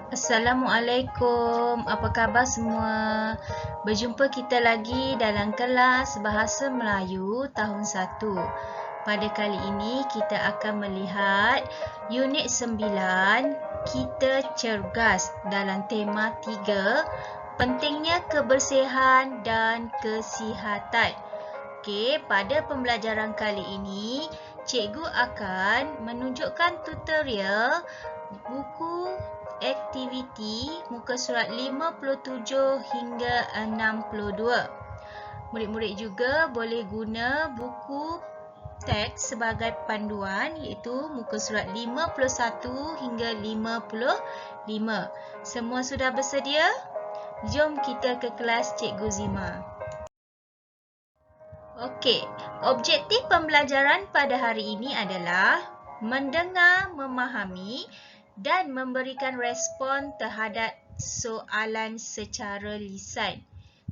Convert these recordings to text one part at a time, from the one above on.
Assalamualaikum, apa khabar semua? Berjumpa kita lagi dalam kelas Bahasa Melayu tahun 1. Pada kali ini kita akan melihat unit 9, kita cergas dalam tema 3, pentingnya kebersihan dan kesihatan. Okey, pada pembelajaran kali ini, cikgu akan menunjukkan tutorial buku aktiviti muka surat 57 hingga 62. Murid-murid juga boleh guna buku teks sebagai panduan iaitu muka surat 51 hingga 55. Semua sudah bersedia? Jom kita ke kelas Cikgu Zima. Okey, objektif pembelajaran pada hari ini adalah mendengar, memahami dan memberikan respon terhadap soalan secara lisan.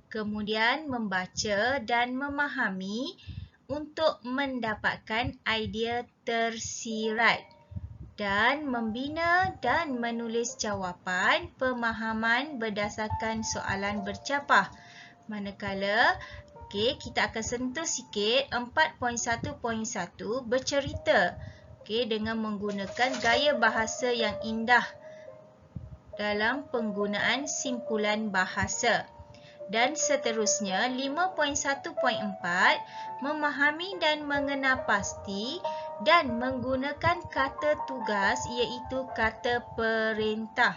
Kemudian membaca dan memahami untuk mendapatkan idea tersirat. Dan membina dan menulis jawapan pemahaman berdasarkan soalan bercapah. Manakala kita akan sentuh sikit 4.1.1 bercerita. Dengan menggunakan gaya bahasa yang indah dalam penggunaan simpulan bahasa. Dan seterusnya 5.1.4 memahami dan mengenal pasti dan menggunakan kata tugas iaitu kata perintah.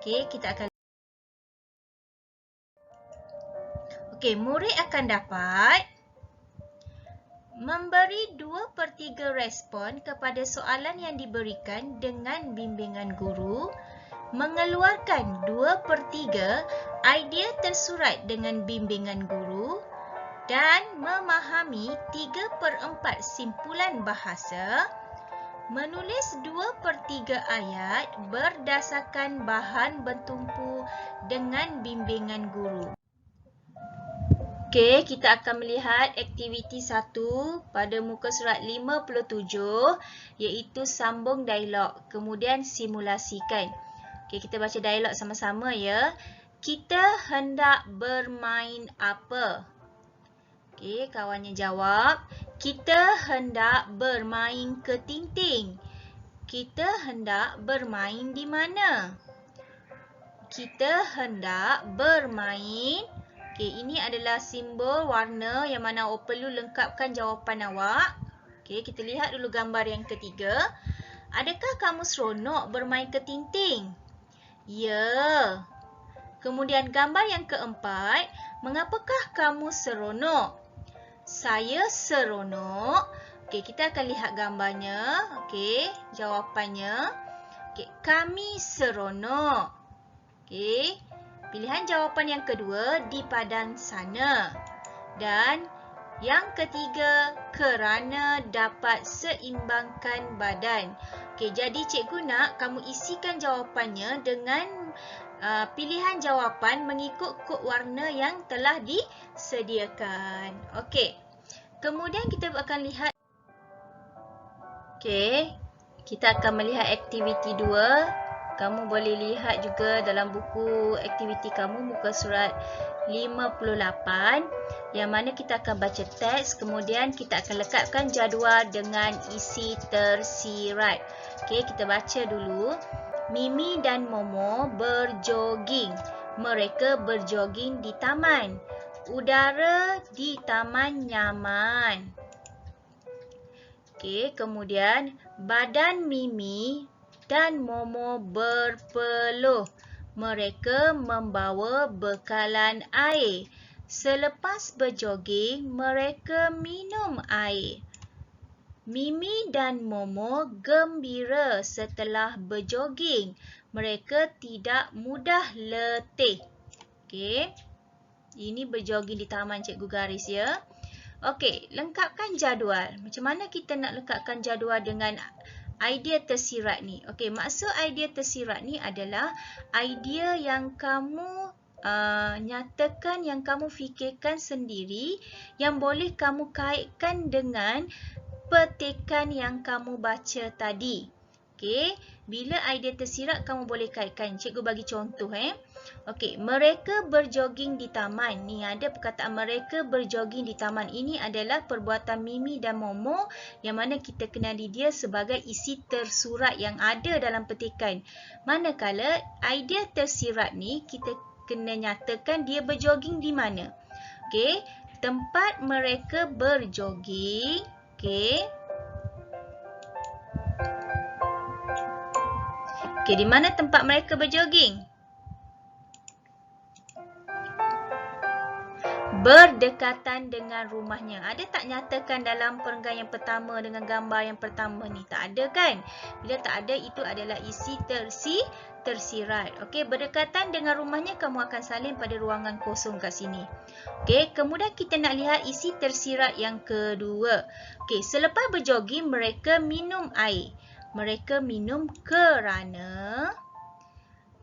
Kita akan murid akan dapat memberi 2/3 respon kepada soalan yang diberikan dengan bimbingan guru, mengeluarkan 2/3 idea tersurat dengan bimbingan guru dan memahami 3/4 simpulan bahasa, menulis 2/3 ayat berdasarkan bahan bertumpu dengan bimbingan guru. Kita akan melihat aktiviti 1 pada muka surat 57 iaitu sambung dialog, kemudian simulasikan. Kita baca dialog sama-sama ya. Kita hendak bermain apa? Kawannya jawab, kita hendak bermain ketinting. Kita hendak bermain di mana? Kita hendak bermain. Ini adalah simbol warna yang mana awak perlu lengkapkan jawapan awak. Kita lihat dulu gambar yang ketiga. Adakah kamu seronok bermain ketinting? Ya. Kemudian gambar yang keempat. Mengapakah kamu seronok? Saya seronok. Kita akan lihat gambarnya. Jawapannya. Kami seronok. Pilihan jawapan yang kedua, di padang sana. Dan yang ketiga, kerana dapat seimbangkan badan. Jadi cikgu nak kamu isikan jawapannya dengan pilihan jawapan mengikut kod warna yang telah disediakan. Kemudian kita akan lihat. Kita akan melihat aktiviti 2. Kamu boleh lihat juga dalam buku aktiviti kamu muka surat 58 yang mana kita akan baca teks, kemudian kita akan lekatkan jadual dengan isi tersirat. Kita baca dulu. Mimi dan Momo berjoging. Mereka berjoging di taman. Udara di taman nyaman. Kemudian badan Mimi dan Momo berpeluh. Mereka membawa bekalan air. Selepas berjoging, mereka minum air. Mimi dan Momo gembira setelah berjoging. Mereka tidak mudah letih. Ini berjoging di taman, cikgu garis ya. Lengkapkan jadual. Macam mana kita nak lengkapkan jadual dengan idea tersirat ni? Maksud idea tersirat ni adalah idea yang kamu nyatakan, yang kamu fikirkan sendiri, yang boleh kamu kaitkan dengan petikan yang kamu baca tadi. Okey, bila idea tersirat kamu boleh kaitkan. Cikgu bagi contoh Okey, mereka berjoging di taman. Ni ada perkataan mereka berjoging di taman. Ini adalah perbuatan Mimi dan Momo yang mana kita kenali dia sebagai isi tersurat yang ada dalam petikan. Manakala idea tersirat ni kita kena nyatakan dia berjoging di mana. Okey, tempat mereka berjoging. Okey. Okey, di mana tempat mereka berjoging? Berdekatan dengan rumahnya. Ada tak nyatakan dalam perenggan yang pertama dengan gambar yang pertama ni? Tak ada kan? Bila tak ada, itu adalah isi tersirat. Okey, berdekatan dengan rumahnya kamu akan salin pada ruangan kosong kat sini. Okey, kemudian kita nak lihat isi tersirat yang kedua. Okey, selepas berjoging mereka minum air. Mereka minum kerana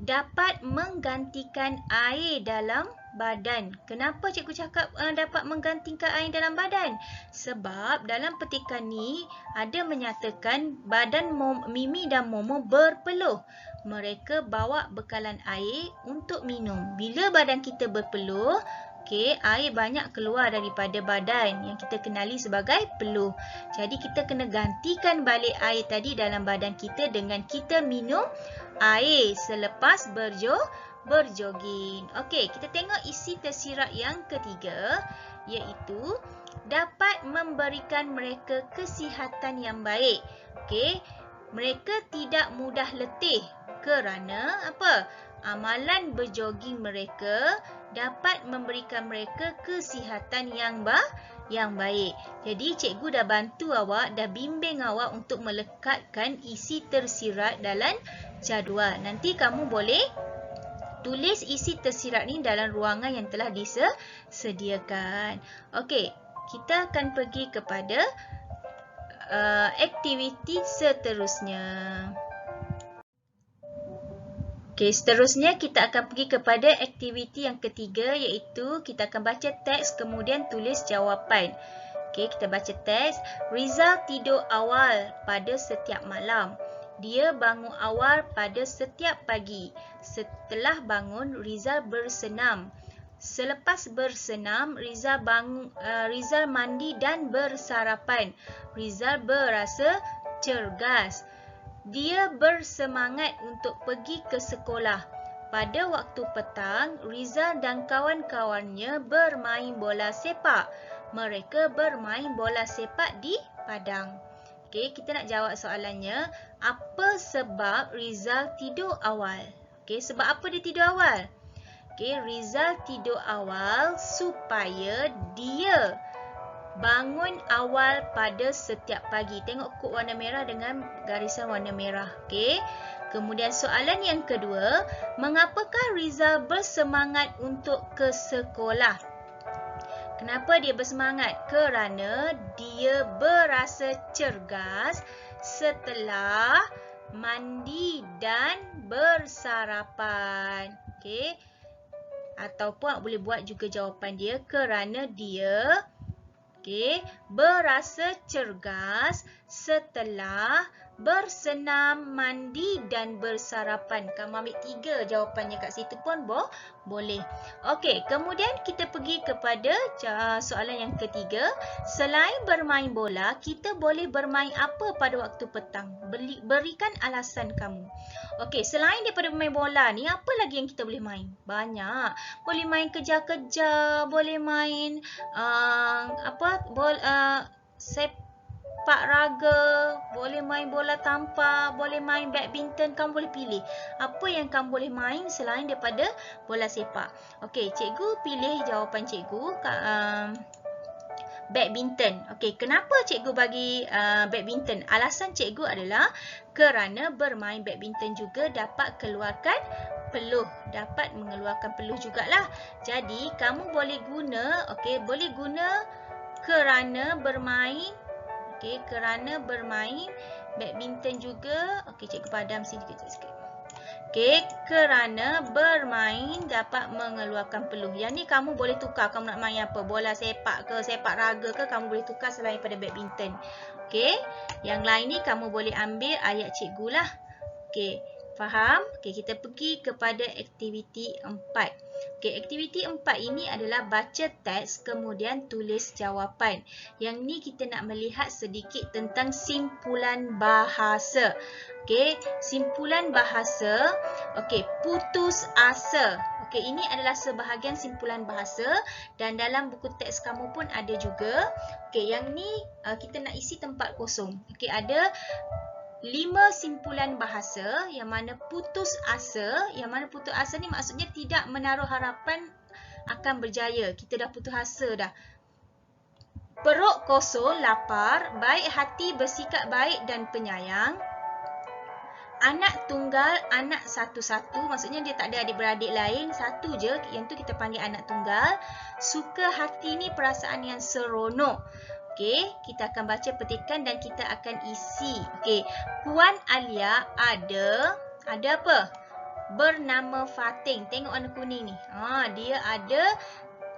dapat menggantikan air dalam badan. Kenapa cikgu cakap dapat menggantikan air dalam badan? Sebab dalam petikan ni ada menyatakan badan Mimi dan Momo berpeluh. Mereka bawa bekalan air untuk minum. Bila badan kita berpeluh, okey, air banyak keluar daripada badan yang kita kenali sebagai peluh. Jadi kita kena gantikan balik air tadi dalam badan kita dengan kita minum air selepas berjoging. Okey, kita tengok isi tersirat yang ketiga, iaitu dapat memberikan mereka kesihatan yang baik. Okey, mereka tidak mudah letih kerana apa? Amalan berjoging mereka dapat memberikan mereka kesihatan yang baik. Jadi cikgu dah bantu awak, dah bimbing awak untuk melekatkan isi tersirat dalam jadual. Nanti kamu boleh tulis isi tersirat ni dalam ruangan yang telah disediakan. Okey, kita akan pergi kepada aktiviti seterusnya. Okey, seterusnya kita akan pergi kepada aktiviti yang ketiga, iaitu kita akan baca teks kemudian tulis jawapan. Okey, kita baca teks. Rizal tidur awal pada setiap malam. Dia bangun awal pada setiap pagi. Setelah bangun, Rizal bersenam. Selepas bersenam, Rizal mandi dan bersarapan. Rizal berasa cergas. Dia bersemangat untuk pergi ke sekolah. Pada waktu petang, Rizal dan kawan-kawannya bermain bola sepak. Mereka bermain bola sepak di padang. Okey, kita nak jawab soalannya. Apa sebab Rizal tidur awal? Okey, sebab apa dia tidur awal? Okey, Rizal tidur awal supaya dia bangun awal pada setiap pagi. Tengok kod warna merah dengan garisan warna merah. Okey. Kemudian soalan yang kedua, mengapakah Rizal bersemangat untuk ke sekolah? Kenapa dia bersemangat? Kerana dia berasa cergas setelah mandi dan bersarapan. Okey. Ataupun boleh buat juga jawapan dia kerana dia berasa cergas setelah bersenam, mandi dan bersarapan. Kamu ambil 3 jawapannya kat situ pun boleh. Okey, kemudian kita pergi kepada soalan yang ketiga. Selain bermain bola, kita boleh bermain apa pada waktu petang? Berikan alasan kamu. Okey, selain daripada bermain bola ni, apa lagi yang kita boleh main? Banyak. Boleh main kejar-kejar, boleh main sepak raga, boleh main bola tampar, boleh main badminton. Kamu boleh pilih apa yang kamu boleh main selain daripada bola sepak. Okey, cikgu pilih jawapan cikgu badminton. Okey, kenapa cikgu bagi badminton? Alasan cikgu adalah kerana bermain badminton juga dapat keluarkan peluh, dapat mengeluarkan peluh jugalah. Jadi kamu boleh guna, boleh guna kerana bermain, kerana bermain badminton juga. Cikgu padam sini sikit. Okey, kerana bermain dapat mengeluarkan peluh. Yang ni kamu boleh tukar. Kamu nak main apa? Bola sepak ke, sepak raga ke, kamu boleh tukar selain pada badminton. Okey, yang lain ni kamu boleh ambil ayat cikgu lah. Okey, faham? Okey, kita pergi kepada aktiviti 4. Okey, aktiviti 4 ini adalah baca teks kemudian tulis jawapan. Yang ni kita nak melihat sedikit tentang simpulan bahasa. Okey, simpulan bahasa. Okey, putus asa. Okey, ini adalah sebahagian simpulan bahasa dan dalam buku teks kamu pun ada juga. Okey, yang ni kita nak isi tempat kosong. Okey, ada 5 simpulan bahasa yang mana putus asa. Yang mana putus asa ni maksudnya tidak menaruh harapan akan berjaya. Kita dah putus asa dah. Perut kosong, lapar, baik hati, bersikap baik dan penyayang. Anak tunggal, anak satu-satu, maksudnya dia tak ada adik-beradik lain, satu je, yang tu kita panggil anak tunggal. Suka hati ni perasaan yang seronok. Okey, kita akan baca petikan dan kita akan isi. Okey, Puan Alia ada apa? Bernama Fatin. Tengok warna kuning ni. Dia ada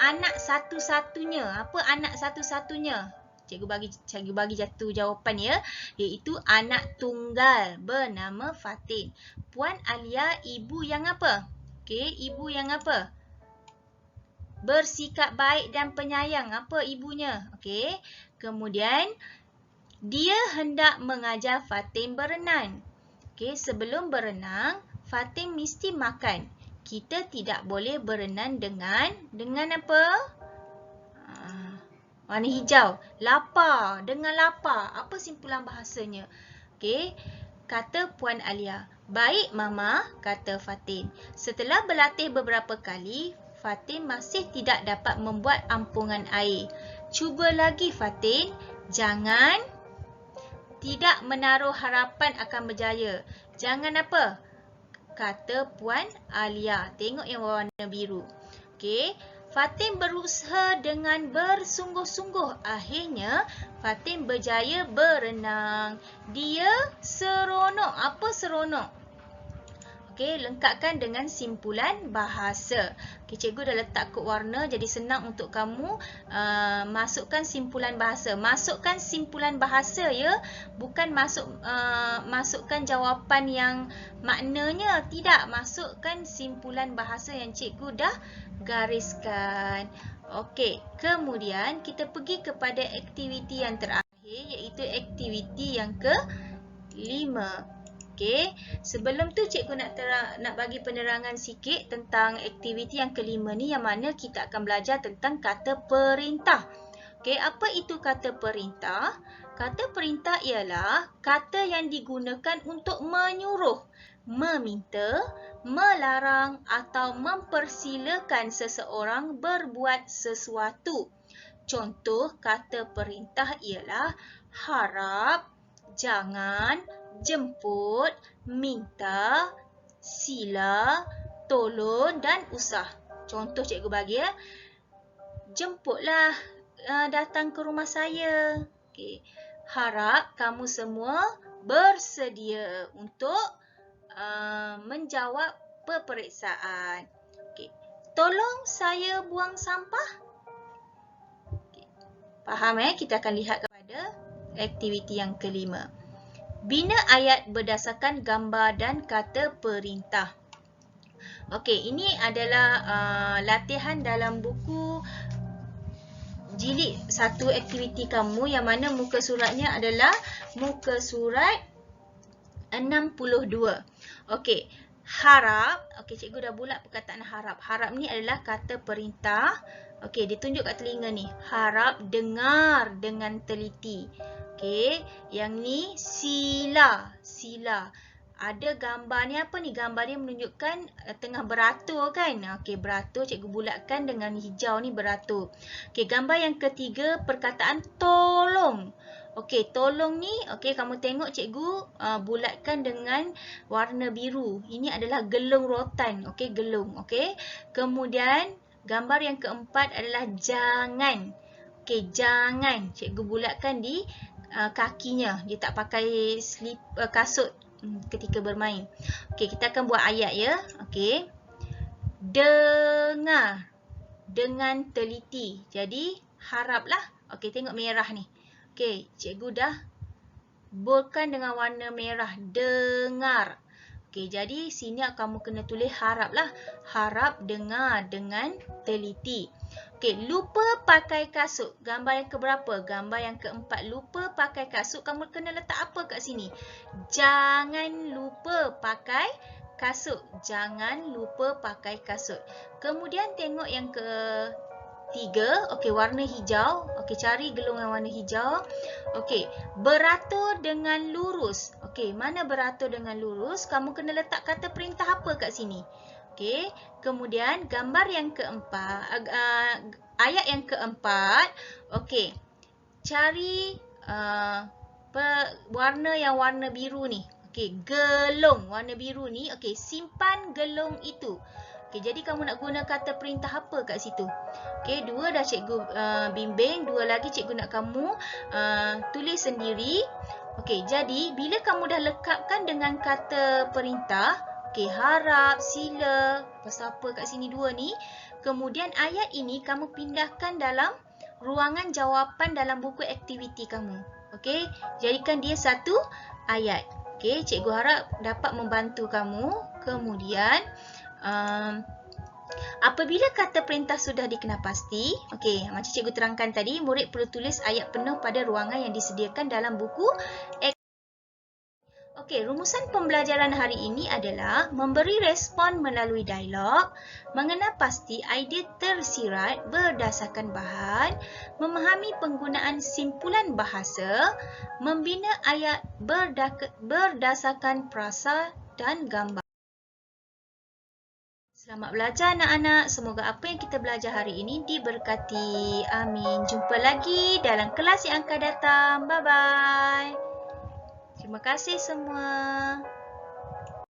anak satu-satunya. Apa anak satu-satunya? Cikgu bagi jatuh jawapan ya, iaitu anak tunggal bernama Fatin. Puan Alia ibu yang apa? Okey, ibu yang apa? Bersikap baik dan penyayang. Apa ibunya? Okey. Kemudian dia hendak mengajar Fatin berenang. Okey, sebelum berenang, Fatin mesti makan. Kita tidak boleh berenang dengan apa? Warna hijau. Lapar. Dengan lapar. Apa simpulan bahasanya? Okey. Kata Puan Alia. Baik Mama, kata Fatin. Setelah berlatih beberapa kali, Fatin masih tidak dapat membuat ampungan air. Cuba lagi Fatin. Jangan tidak menaruh harapan akan berjaya. Jangan apa? Kata Puan Alia. Tengok yang warna biru. Okey. Fatin berusaha dengan bersungguh-sungguh. Akhirnya, Fatin berjaya berenang. Dia seronok. Apa seronok? Okey, lengkapkan dengan simpulan bahasa. Okey, cikgu dah letak kod warna jadi senang untuk kamu masukkan simpulan bahasa. Masukkan simpulan bahasa ya, bukan masukkan jawapan yang maknanya. Tidak, masukkan simpulan bahasa yang cikgu dah gariskan. Okey, kemudian kita pergi kepada aktiviti yang terakhir, iaitu aktiviti yang ke-5. Okey, sebelum tu cikgu nak bagi penerangan sikit tentang aktiviti yang ke-5 ni, yang mana kita akan belajar tentang kata perintah. Okey, apa itu kata perintah? Kata perintah ialah kata yang digunakan untuk menyuruh, meminta, melarang atau mempersilakan seseorang berbuat sesuatu. Contoh kata perintah ialah harap, jangan, jemput, minta, sila, tolong dan usah. Contoh cikgu bagi ya. Jemputlah datang ke rumah saya. Okey. Harap kamu semua bersedia untuk menjawab peperiksaan. Okey. Tolong saya buang sampah. Okey. Faham kita akan lihat kepada aktiviti yang ke-5. Bina ayat berdasarkan gambar dan kata perintah. Okey, ini adalah latihan dalam buku jilid 1 aktiviti kamu, yang mana muka suratnya adalah muka surat 62. Okey, harap. Okey, cikgu dah bulat perkataan harap. Harap ni adalah kata perintah. Okey, ditunjuk kat telinga ni. Harap dengar dengan teliti. Okey, yang ni sila. Sila. Ada gambar ni apa ni? Gambar ni menunjukkan tengah beratur kan? Okey, beratur. Cikgu bulatkan dengan hijau ni beratur. Okey, gambar yang ketiga perkataan tolong. Okey, tolong ni, okey, kamu tengok cikgu bulatkan dengan warna biru. Ini adalah gelung rotan. Okey, gelung. Okey. Kemudian gambar yang keempat adalah jangan. Okey, jangan. Cikgu bulatkan di kakinya. Dia tak pakai kasut ketika bermain. Okey, kita akan buat ayat ya. Okey. Dengar dengan teliti. Jadi haraplah. Okey, tengok merah ni. Okey, cikgu dah boldkan dengan warna merah. Dengar. Okey, jadi sini kamu kena tulis haraplah. Harap dengar dengan teliti. Okey, lupa pakai kasut. Gambar yang keberapa? Gambar yang keempat. Lupa pakai kasut. Kamu kena letak apa kat sini? Jangan lupa pakai kasut. Jangan lupa pakai kasut. Kemudian tengok yang ketiga. Okey, warna hijau. Okey, cari gelung yang warna hijau. Okey, beratur dengan lurus. Okey, mana beratur dengan lurus? Kamu kena letak kata perintah apa kat sini? Okey, kemudian gambar yang keempat, ayat yang keempat. Okey, cari warna yang warna biru ni. Okey, gelung warna biru ni. Okey, simpan gelung itu. Okey, jadi kamu nak guna kata perintah apa kat situ? Okey, 2 dah cikgu bimbing, 2 lagi cikgu nak kamu tulis sendiri. Okey, jadi bila kamu dah lekapkan dengan kata perintah, okey, harap, sila, pasal apa kat sini 2 ni, kemudian ayat ini kamu pindahkan dalam ruangan jawapan dalam buku aktiviti kamu. Okey, jadikan dia satu ayat. Okey, cikgu harap dapat membantu kamu. Kemudian apabila kata perintah sudah dikenal pasti, okey, macam cikgu terangkan tadi, murid perlu tulis ayat penuh pada ruangan yang disediakan dalam buku. Okey, rumusan pembelajaran hari ini adalah memberi respon melalui dialog, mengenal pasti idea tersirat berdasarkan bahan, memahami penggunaan simpulan bahasa, membina ayat berdasarkan frasa dan gambar. Selamat belajar anak-anak. Semoga apa yang kita belajar hari ini diberkati. Amin. Jumpa lagi dalam kelas yang akan datang. Bye-bye. Terima kasih semua.